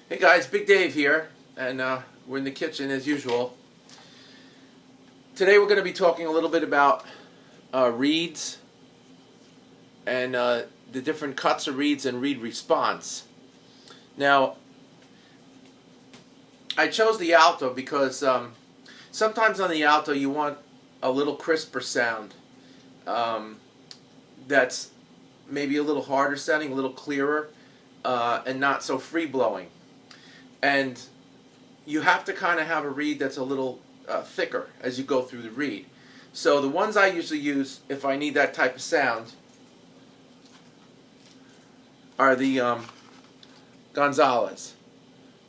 Hey guys, Big Dave here, and we're in the kitchen as usual. Today we're going to be talking a little bit about reeds and the different cuts of reeds and reed response. Now, I chose the alto because sometimes on the alto you want a little crisper sound that's maybe a little harder sounding, a little clearer, and not so free-blowing. And you have to kind of have a reed that's a little thicker as you go through the reed. So the ones I usually use if I need that type of sound are the Gonzales,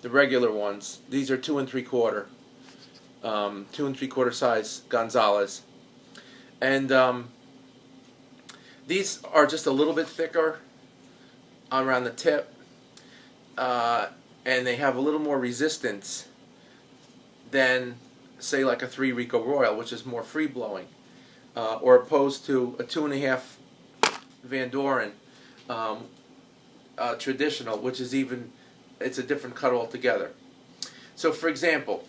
the regular ones. These are 2 3/4, 2 3/4 size Gonzales, and these are just a little bit thicker around the tip. And they have a little more resistance than, say, like a 3 RICO Royal, which is more free-blowing, or opposed to a 2 1/2 Van Doren traditional, which is it's a different cut altogether. So, for example,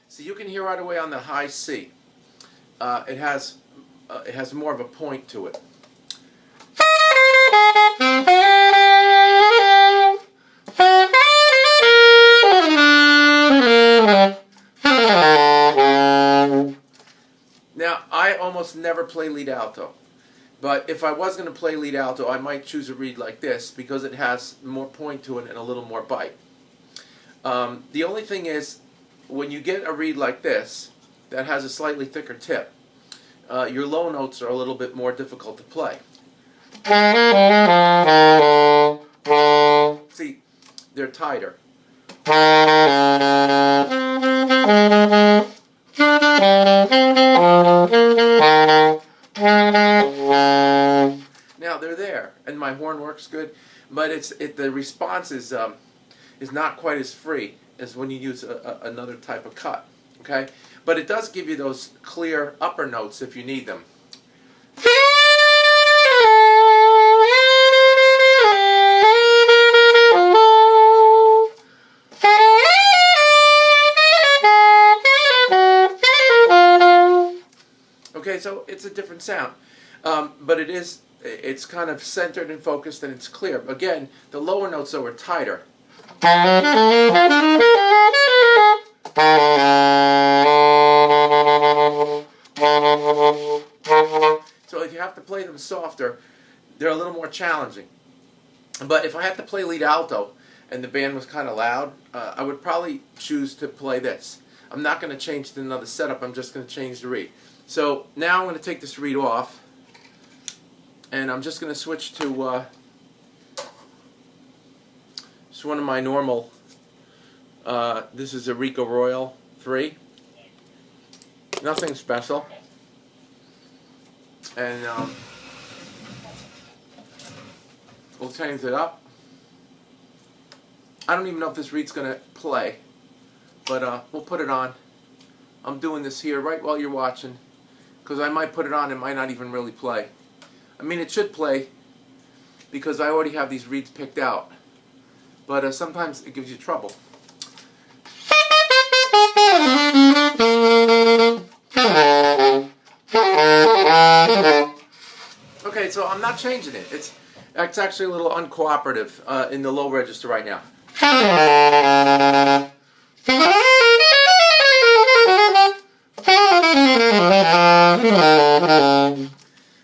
so you can hear right away on the high C. It has more of a point to it. Now, I almost never play lead alto, but if I was going to play lead alto, I might choose a reed like this because it has more point to it and a little more bite. The only thing is, when you get a reed like this that has a slightly thicker tip, your low notes are a little bit more difficult to play. See, they're tighter. Now they're there, and my horn works good, but the response is not quite as free as when you use another type of cut. Okay, but it does give you those clear upper notes if you need them. Okay, so it's a different sound, but it's kind of centered and focused, and it's clear. Again, the lower notes though are tighter. So if you have to play them softer, they're a little more challenging. But if I had to play lead alto and the band was kind of loud, I would probably choose to play this. I'm not going to change to another setup, I'm just going to change the reed. So now I'm going to take this reed off, and I'm just going to switch to just one of my normal, this is a RICO Royal 3. Nothing special. And we'll change it up. I don't even know if this reed's going to play, but we'll put it on. I'm doing this here right while you're watching, because I might put it on and might not even really play. I mean, it should play because I already have these reeds picked out, but sometimes it gives you trouble. Okay, so I'm not changing it. It's actually a little uncooperative in the low register right now.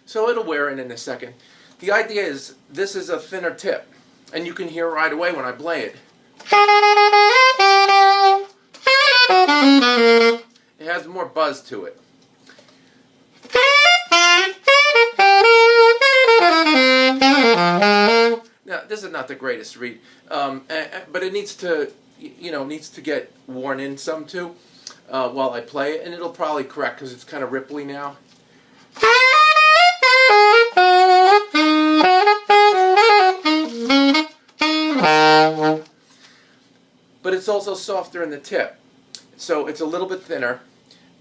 So it'll wear in a second. The idea is this is a thinner tip, and you can hear right away when I play it. It has more buzz to it. Now, this is not the greatest reed, but it needs to, needs to get worn in some too while I play it, and it'll probably correct because it's kind of ripply now. But it's also softer in the tip, so it's a little bit thinner.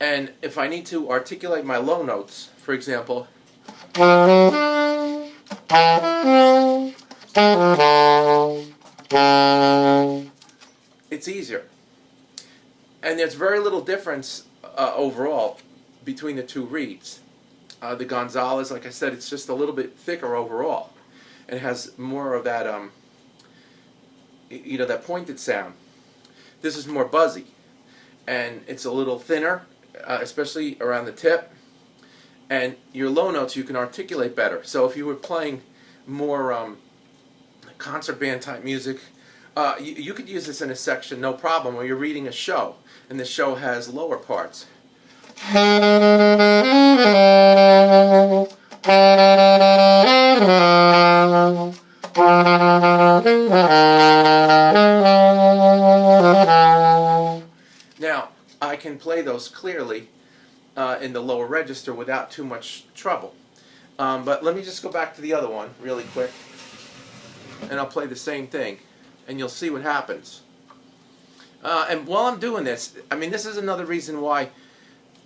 And if I need to articulate my low notes, for example, It's easier. And there's very little difference overall between the two reeds. The Gonzales, like I said, it's just a little bit thicker overall. And has more of that, that pointed sound. This is more buzzy. And it's a little thinner, especially around the tip. And your low notes you can articulate better. So if you were playing more concert band type music, you could use this in a section, no problem, or you're reading a show, and the show has lower parts. Now, I can play those clearly in the lower register without too much trouble. But let me just go back to the other one really quick, and I'll play the same thing, and you'll see what happens. And while I'm doing this, I mean, this is another reason why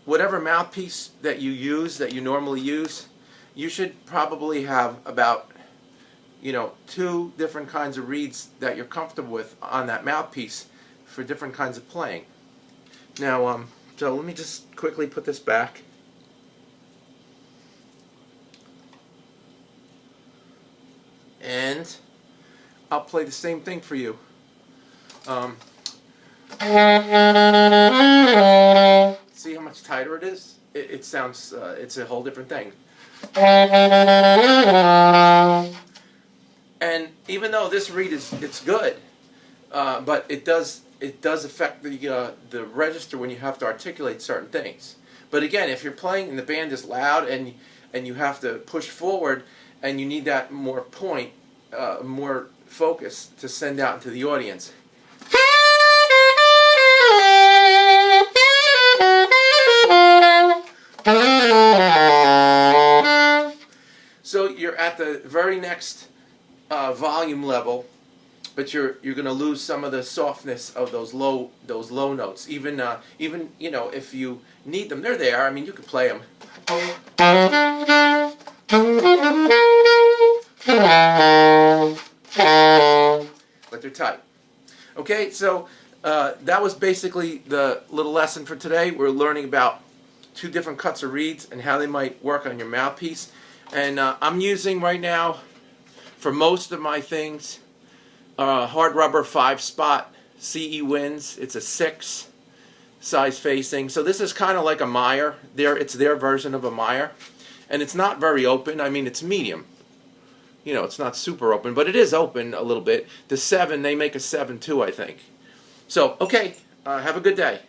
whatever mouthpiece that you use, that you normally use, you should probably have about, 2 different kinds of reeds that you're comfortable with on that mouthpiece for different kinds of playing. Now, so let me just quickly put this back. And I'll play the same thing for you. See how much tighter it is? It sounds, it's a whole different thing. And even though this reed it's good, but it does affect the register when you have to articulate certain things. But again, if you're playing and the band is loud and you have to push forward and you need that more point, more focus to send out into the audience. So you're at the very next volume level, but you're going to lose some of the softness of those low notes. Even if you need them, they're there. I mean, you can play them. But they're tight. Okay, so that was basically the little lesson for today. We're learning about 2 different cuts of reeds and how they might work on your mouthpiece. And I'm using right now, for most of my things, hard rubber 5-spot CE Winds. It's a 6 size facing. So this is kind of like a Meyer. It's their version of a Meyer. And it's not very open. I mean, it's medium. It's not super open, but it is open a little bit. The 7, they make a 7 too, I think. So, okay, have a good day.